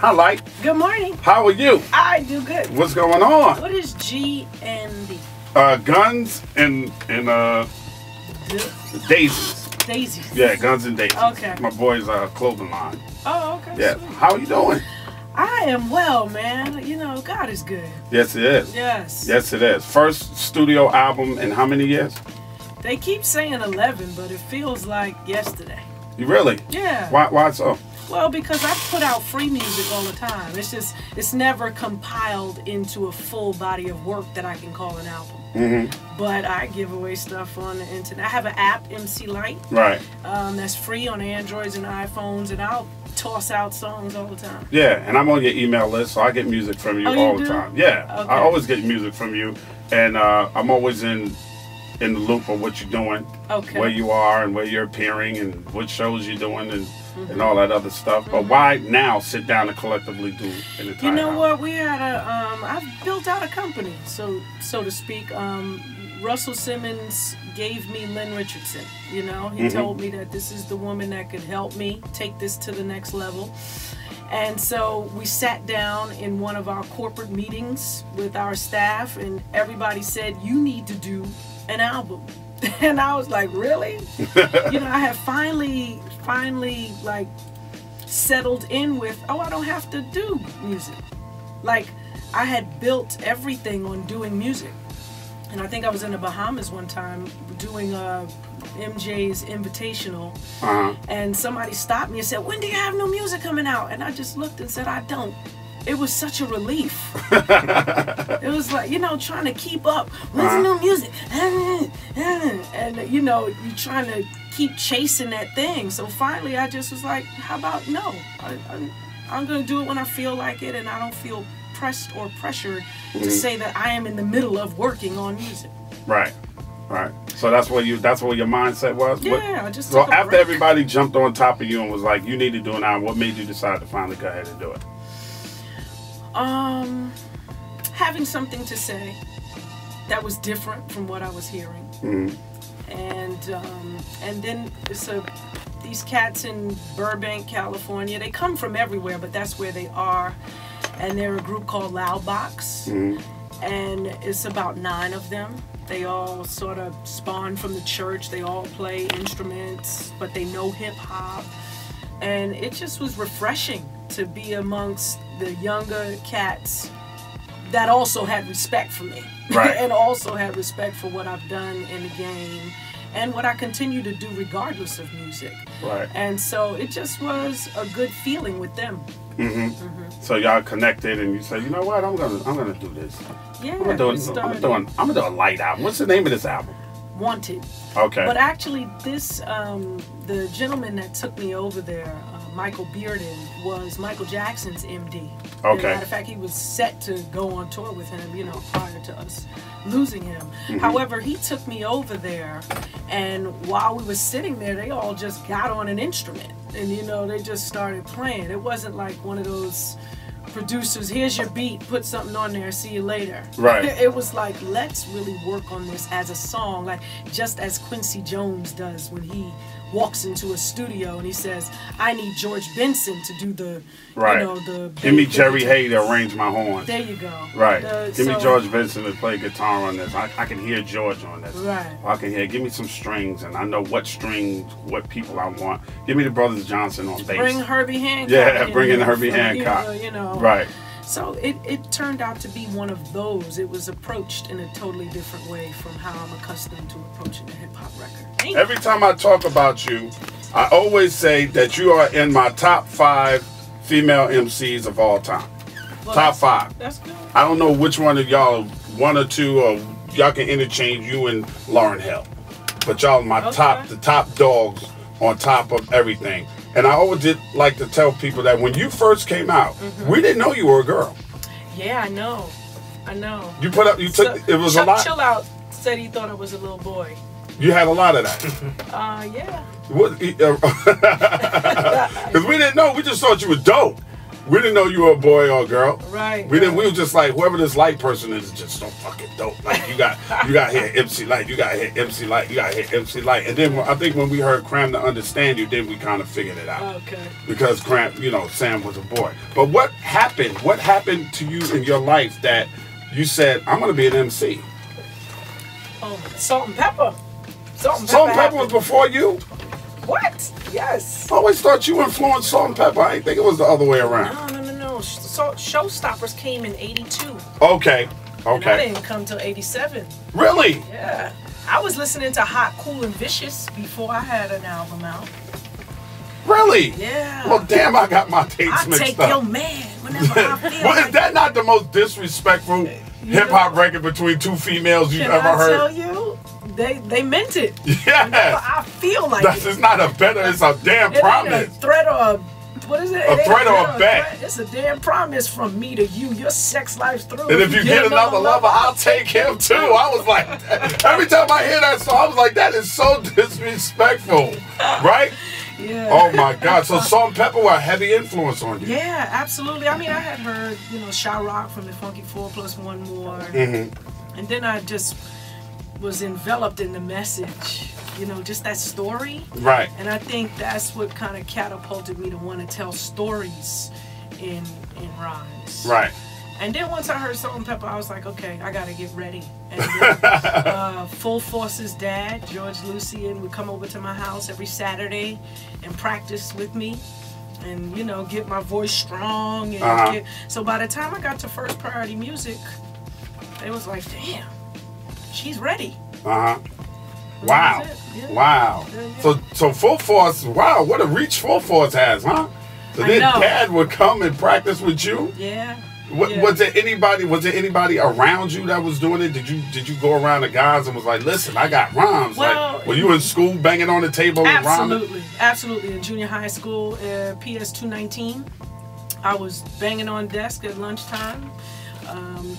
Hi, Lyte. Good morning. How are you? I do good. What's going on? What is GND? Guns and daisies. Daisies. Yeah, guns and daisies. Okay. My boy's clothing line. Oh, okay. Yeah. Sweet. How are you doing? I am well, man. You know, God is good. Yes, it is. Yes. Yes, it is. First studio album in how many years? They keep saying 11, but it feels like yesterday. You really? Yeah. Why so? Well, because I put out free music all the time. It's never compiled into a full body of work that I can call an album. Mm-hmm. But I give away stuff on the internet. I have an app, MC Lyte. Right. That's free on Androids and iPhones, and I'll toss out songs all the time. Yeah, and I'm on your email list, so I get music from you all the time. Yeah, okay. I always get music from you, and I'm always in the loop of what you're doing, where you are, and where you're appearing, and what shows you're doing, and all that other stuff. But why now sit down and collectively do an entire You know album? what? We had I've built out a company, so to speak. Russell Simmons gave me Lynn Richardson. You know, he told me that this is the woman that could help me take this to the next level. And so we sat down in one of our corporate meetings with our staff, and everybody said, you need to do an album. And I was like, really? You know, I have finally like settled in with, oh, I don't have to do music. Like, I had built everything on doing music. And I think I was in the Bahamas one time doing MJ's Invitational, and somebody stopped me and said, when do you have new music coming out? And I just looked and said, I don't. It was such a relief. It was like, you know, trying to keep up. When's the new music? And, you know, you're trying to keep chasing that thing. So finally, I just was like, how about no? I'm going to do it when I feel like it, and I don't feel pressed or pressured to say that I am in the middle of working on music. Right. Right. So that's what your mindset was? Yeah, I just So took a after break. everybody jumped on top of you and was like, you need to do an album, what made you decide to finally go ahead and do it? Having something to say that was different from what I was hearing. And then these cats in Burbank, California, they come from everywhere, but that's where they are. And they're a group called Loudbox, and it's about 9 of them. They all sort of spawned from the church. They all play instruments, but they know hip hop. And it just was refreshing to be amongst the younger cats that also had respect for me. Right. And also had respect for what I've done in the game and what I continue to do regardless of music. Right. And so it just was a good feeling with them. So y'all connected, and you said, you know what, I'm gonna do this. Yeah, I'm gonna do a light album. What's the name of this album? Wanted. Okay. But actually, this the gentleman that took me over there, Michael Bearden, was Michael Jackson's MD. Okay. As a matter of fact, he was set to go on tour with him, you know, prior to us losing him. However, he took me over there, and while we were sitting there, they all just got on an instrument, and you know, they just started playing. It wasn't like one of those producers, here's your beat, put something on there, see you later. Right. It was like, let's really work on this as a song, like just as Quincy Jones does when he walks into a studio and he says, I need George Benson to do the, you know, the... Give me Jerry Hay to arrange my horns. There you go. Right. Give me George Benson to play guitar on this. I can hear George on this. Right. I can hear, give me some strings, and I know what strings, what people I want. Give me the Brothers Johnson on bass. Bring Herbie Hancock. Yeah, bring in Herbie Hancock. You know. Right. So it turned out to be one of those. It was approached in a totally different way from how I'm accustomed to approaching a hip-hop record. Every time I talk about you, I always say that you are in my top 5 female MCs of all time. Well, top 5. That's good. I don't know which one of y'all, 1 or 2, or y'all can interchange you and Lauryn Hill. But y'all are my the top dogs on top of everything. And I always did like to tell people that when you first came out, we didn't know you were a girl. Yeah, I know. You put up, it was a lot. Chill Out said he thought I was a little boy. You had a lot of that. Yeah. Because we didn't know, we just thought you were dope. We didn't know you were a boy or a girl. Right. We didn't. We were just like, whoever this Lyte person is just so fucking dope. Like you got here MC Lyte. You got here MC Lyte. You got here MC Lyte. And then I think when we heard Cram to Understand You, then we kind of figured it out. Okay. Because Cram, Sam was a boy. But what happened? What happened to you in your life that you said, I'm gonna be an MC? Oh, Salt and Pepper. Salt and Pepper was before you? What? Yes. I always thought you influenced Salt and Pepper. I didn't think it was the other way around. No. Showstoppers came in '82. Okay. And I didn't come till '87. Really? Yeah. I was listening to Hot, Cool, and Vicious before I had an album out. Really? Yeah. Well, damn, I got my dates mixed up. I take your man whenever I feel Well, like is that not the most disrespectful hip-hop record between two females you've ever heard? Can I tell you? They meant it. Yeah. Whenever I feel like That's it. It's not a better, it's a damn promise. Ain't a threat or a, what is it? A threat or a bet. It's a damn promise from me to you. Your sex life's through. And if you get another lover, I'll take him too. I was like, every time I hear that song, I was like, that is so disrespectful. Right? Yeah. Oh my God. So Salt and Pepper were a heavy influence on you. Yeah, absolutely. I mean, I had heard, Shy Rock from the Funky 4 Plus One More. And then I just was enveloped in the message, just that story. Right. And I think that's what kind of catapulted me to want to tell stories in rhymes. Right. And then once I heard Salt and Pepper, I was like, okay, I got to get ready. And then, Full Force's dad, George Lucian, would come over to my house every Saturday and practice with me and, get my voice strong. And so by the time I got to First Priority Music, it was like, damn, she's ready. Wow. Yeah. Wow. Yeah. So Full Force, wow, what a reach Full Force has, huh? So then Dad would come and practice with you? Yeah. Was there anybody around you that was doing it? Did you go around the guys and was like, listen, I got rhymes? Well, were you in school banging on the table and rhyming? Absolutely. In junior high school, PS 219, I was banging on desk at lunchtime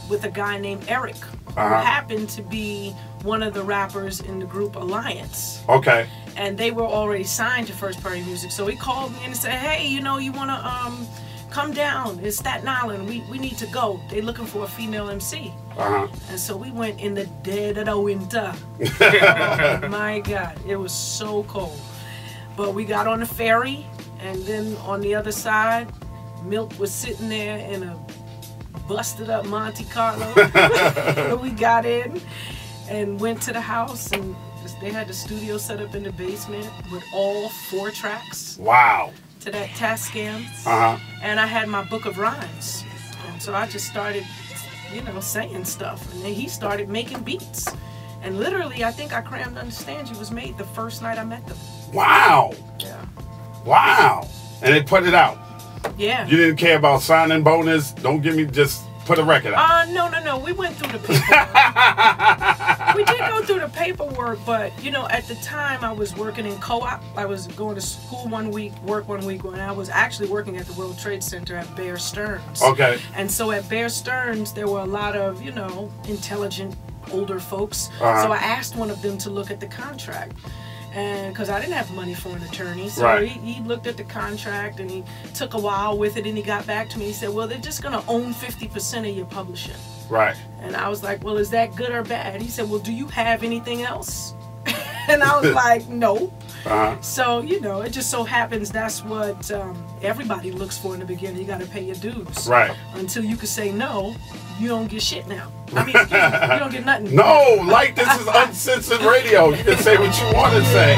with a guy named Eric, who happened to be one of the rappers in the group Alliance. Okay. And they were already signed to First Party Music, so he called me and said, hey, you want to come down, it's Staten Island, we need to go. They looking for a female MC. And so we went in the dead of the winter. Oh my God, it was so cold. But we got on the ferry, and then on the other side, Milk was sitting there in a busted up Monte Carlo. We got in and went to the house, and they had the studio set up in the basement with all 4 tracks. Wow. To that Tascam. And I had my book of rhymes. And so I just started, saying stuff. And then he started making beats. And literally, I think I Crammed to Understand You was made the first night I met them. Wow. Yeah. Wow. And they put it out. Yeah. You didn't care about signing bonus? Don't give me, just put a record out. No. We went through the paperwork. We did go through the paperwork, but, at the time I was working in co-op. I was going to school one week, work one week, and I was actually working at the World Trade Center at Bear Stearns. Okay. And so at Bear Stearns, there were a lot of, intelligent older folks. So I asked one of them to look at the contract. And because I didn't have money for an attorney, so he looked at the contract and he took a while with it, and he got back to me. He said, well, they're just going to own 50% of your publishing. Right. And I was like, well, is that good or bad? He said, well, do you have anything else? And I was like, no. So, it just so happens that's what everybody looks for in the beginning. You got to pay your dues. Right. Until you can say no, you don't get shit now. I mean, excuse me, you don't get nothing. No, this is uncensored radio. You can say what you want to say.